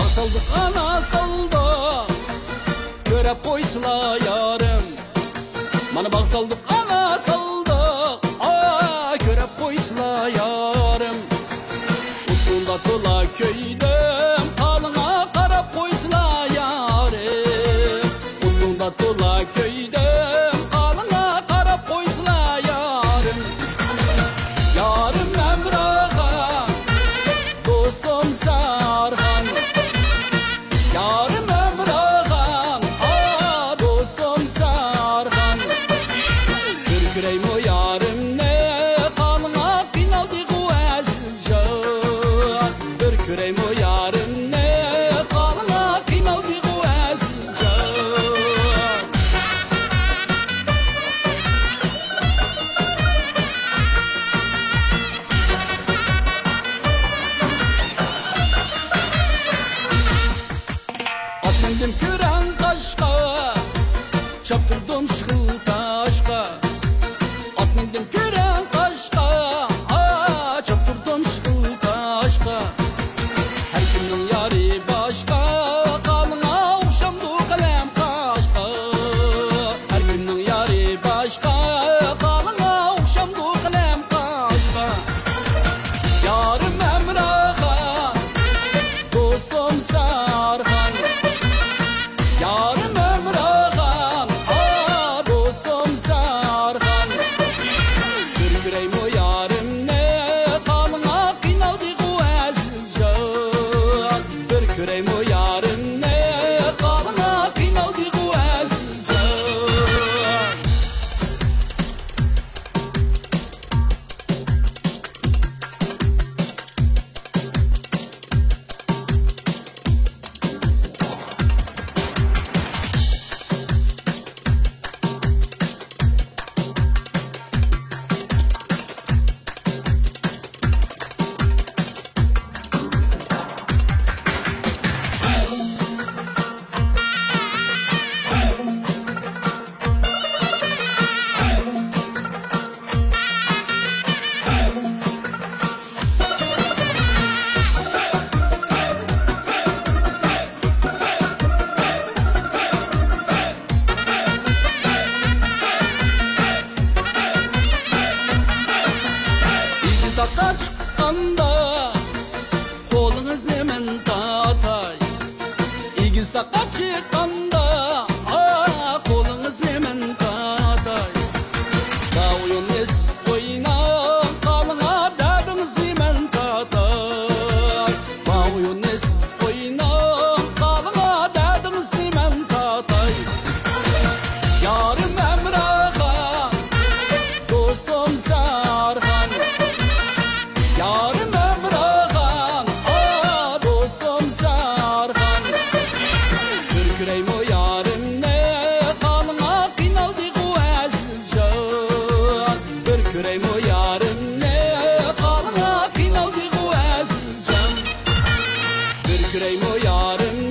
Saldık ana saldık görep koysula yarım. Mana bak saldık ana saldık görep koysula yarım. Utunda tola köydüm kalına karap koysula yarım. Utunda tola köydüm kalına karap koysula yarım. Yarım Emrah'a dostum Sarhan. Yarım Emrah'an, dostum Sarhan. Kürküreyim o yarım ne kalına finaldi bu ezilca. Kürküreyim o yarım ne kalına finaldi bu ezilca. Atmendim küren kaşka, çaptırdım şıkıl taşka. Atmendim küren kaşka, çaptırdım şıkıl taşka. Her kimnin yarı başka, kalına okşamdı kalem kaşka. Her kimnin yarı başka, kalına okşamdı kalem kaşka. Yarım Emrah'a, dostum Sarhan. Yarım Emrah'an, dostum Sarhan. Kürküreyim o yarım ne kalına finaldi bu ezilca. Kürküreyim o yarım ne kalına finaldi bu ezilca. Sakka çıkkanda kolunuz nemen tatay. İgiz sakka çıkkanda kolunuz nemen tatay. Dağıyın es oyna kalına dadınız nemen tatay. Dağıyın es oyna kalına dadınız nemen tatay. Yarım Emrah'a, dostum Sarhan. Yarım Emrah'an, dostum Sarhan. Kürküreyim o yarım ne kalına finaldi bu ezilca. Kürküreyim o yarım ne kalına finaldi bu ezilca. Kürküreyim o yarım